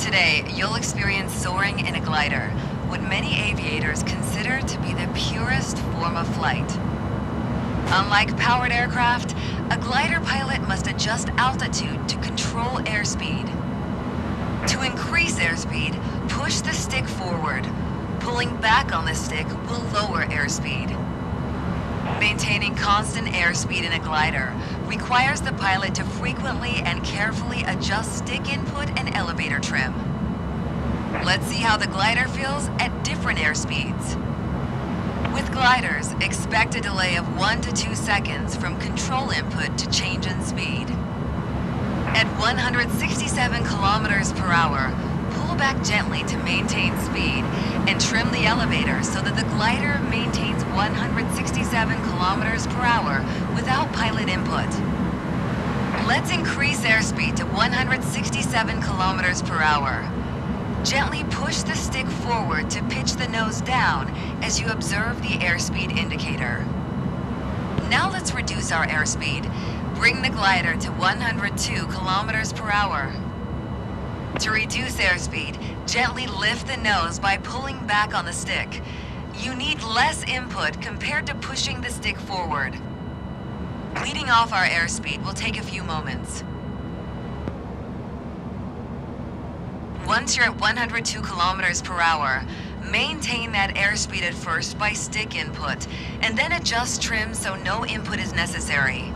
Today, you'll experience soaring in a glider, what many aviators consider to be the purest form of flight. Unlike powered aircraft, a glider pilot must adjust altitude to control airspeed. To increase airspeed, push the stick forward. Pulling back on the stick will lower airspeed. Maintaining constant airspeed in a glider requires the pilot to frequently and carefully adjust stick input and elevator trim. Let's see how the glider feels at different airspeeds. With gliders, expect a delay of 1 to 2 seconds from control input to change in speed. At 167 kilometers per hour, pull back gently to maintain speed and trim the elevator so that the glider maintains 167 kilometers per hour without pilot input. Let's increase airspeed to 167 kilometers per hour. Gently push the stick forward to pitch the nose down as you observe the airspeed indicator. Now let's reduce our airspeed. Bring the glider to 102 kilometers per hour. To reduce airspeed, gently lift the nose by pulling back on the stick. You need less input compared to pushing the stick forward. Leading off our airspeed will take a few moments. Once you're at 102 kilometers per hour, maintain that airspeed at first by stick input, and then adjust trim so no input is necessary.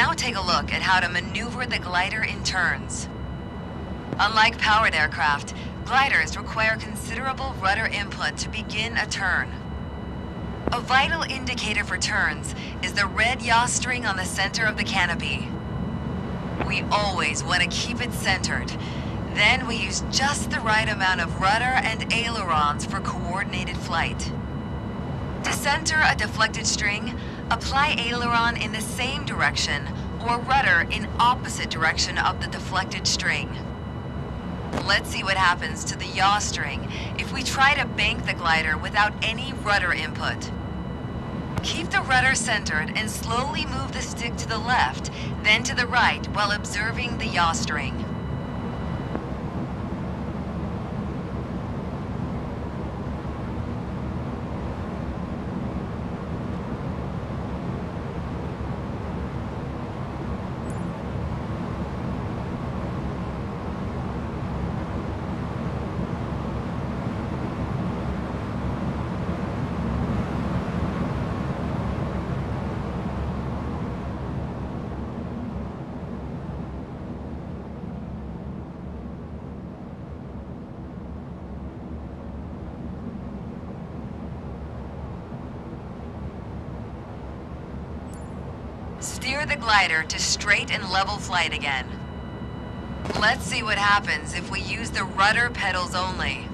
Now take a look at how to maneuver the glider in turns. Unlike powered aircraft, gliders require considerable rudder input to begin a turn. A vital indicator for turns is the red yaw string on the center of the canopy. We always want to keep it centered. Then we use just the right amount of rudder and ailerons for coordinated flight. To center a deflected string, apply aileron in the same direction or rudder in opposite direction of the deflected string. Let's see what happens to the yaw string if we try to bank the glider without any rudder input. Keep the rudder centered and slowly move the stick to the left, then to the right while observing the yaw string. Steer the glider to straight and level flight again. Let's see what happens if we use the rudder pedals only.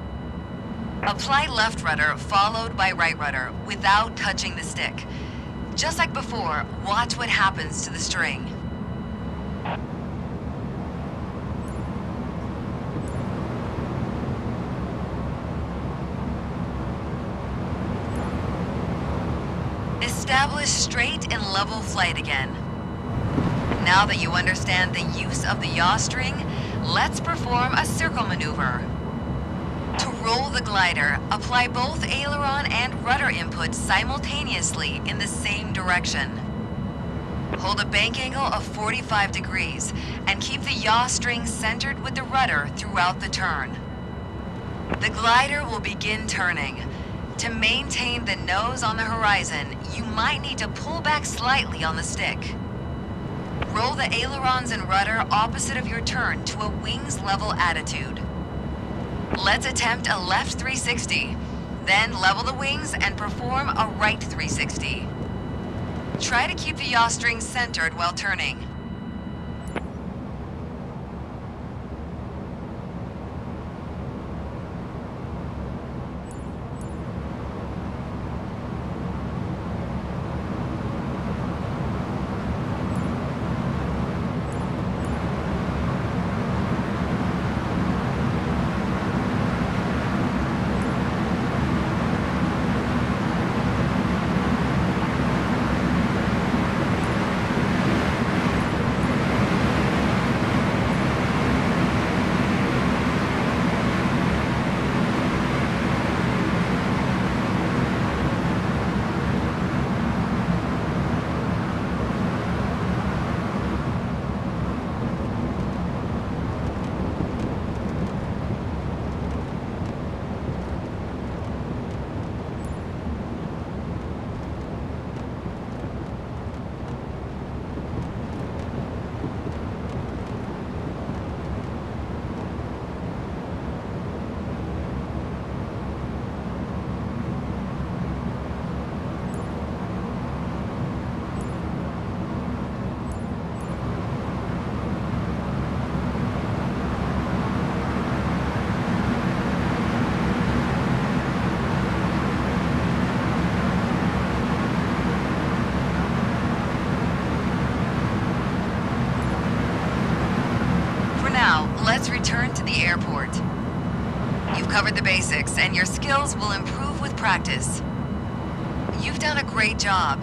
Apply left rudder followed by right rudder without touching the stick. Just like before, watch what happens to the string. Establish straight and level flight again. Now that you understand the use of the yaw string, let's perform a circle maneuver. To roll the glider, apply both aileron and rudder inputs simultaneously in the same direction. Hold a bank angle of 45 degrees and keep the yaw string centered with the rudder throughout the turn. The glider will begin turning. To maintain the nose on the horizon, you might need to pull back slightly on the stick. Roll the ailerons and rudder opposite of your turn to a wings level attitude. Let's attempt a left 360, then level the wings and perform a right 360. Try to keep the yaw string centered while turning. Let's return to the airport. You've covered the basics, and your skills will improve with practice. You've done a great job.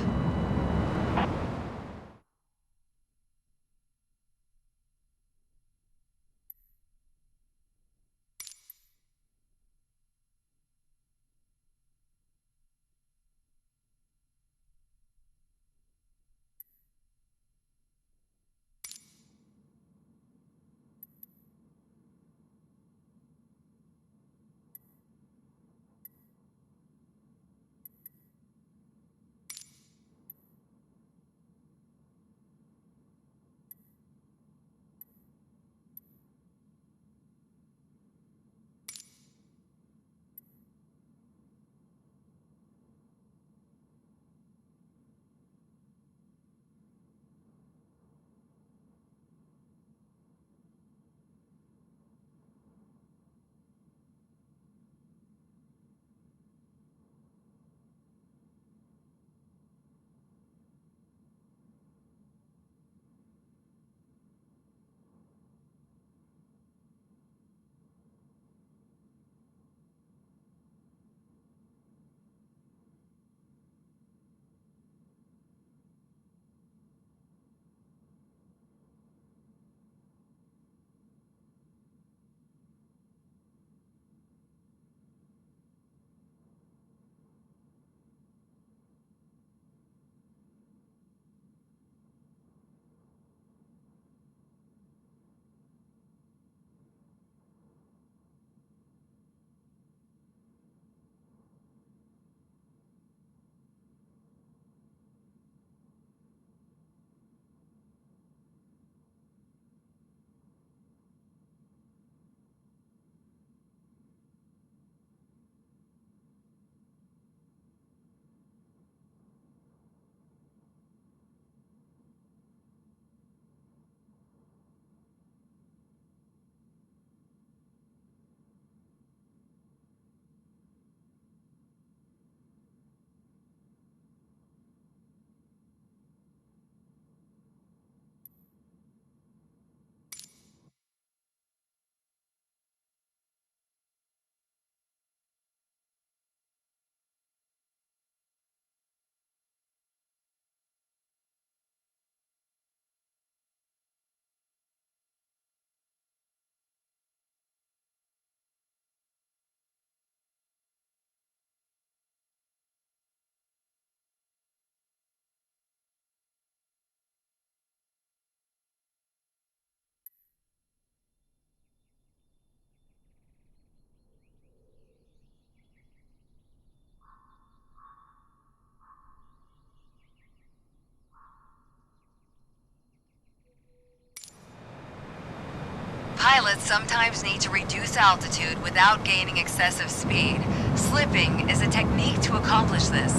Pilots sometimes need to reduce altitude without gaining excessive speed. Slipping is a technique to accomplish this.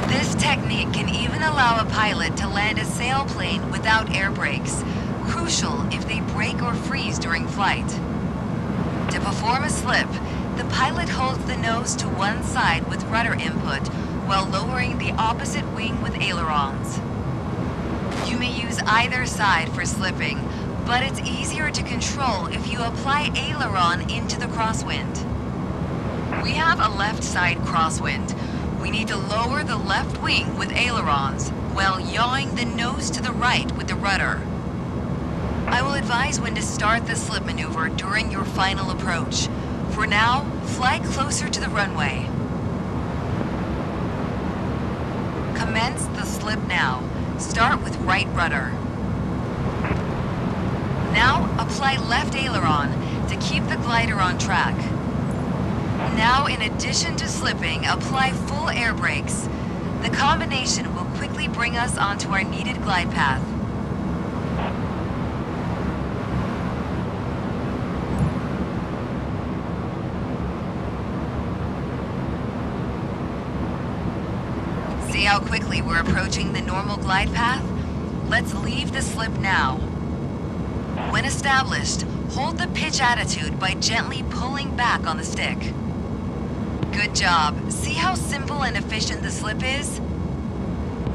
This technique can even allow a pilot to land a sailplane without air brakes, crucial if they break or freeze during flight. To perform a slip, the pilot holds the nose to one side with rudder input while lowering the opposite wing with ailerons. You may use either side for slipping, but it's easier to control if you apply aileron into the crosswind. We have a left side crosswind. We need to lower the left wing with ailerons while yawing the nose to the right with the rudder. I will advise when to start the slip maneuver during your final approach. For now, fly closer to the runway. Commence the slip now. Start with right rudder. Now, apply left aileron to keep the glider on track. Now, in addition to slipping, apply full air brakes. The combination will quickly bring us onto our needed glide path. See how quickly we're approaching the normal glide path? Let's leave the slip now. When established, hold the pitch attitude by gently pulling back on the stick. Good job. See how simple and efficient the slip is?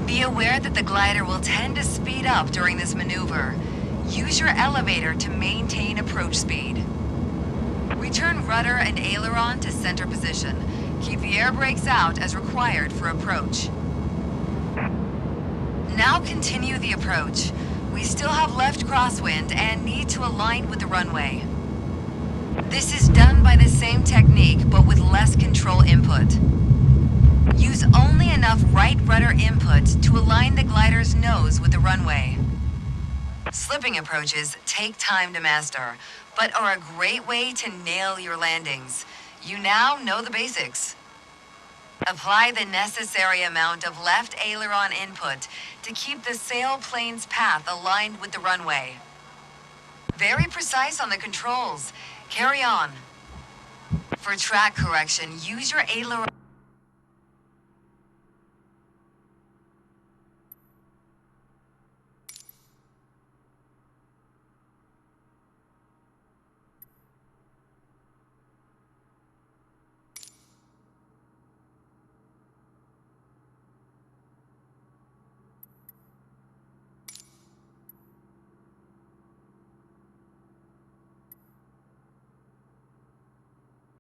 Be aware that the glider will tend to speed up during this maneuver. Use your elevator to maintain approach speed. Return rudder and aileron to center position. Keep the air brakes out as required for approach. Now continue the approach. We still have left crosswind and need to align with the runway. This is done by the same technique but with less control input. Use only enough right rudder input to align the glider's nose with the runway. Slipping approaches take time to master, but are a great way to nail your landings. You now know the basics. Apply the necessary amount of left aileron input to keep the sailplane's path aligned with the runway. Very precise on the controls. Carry on. For track correction, use your aileron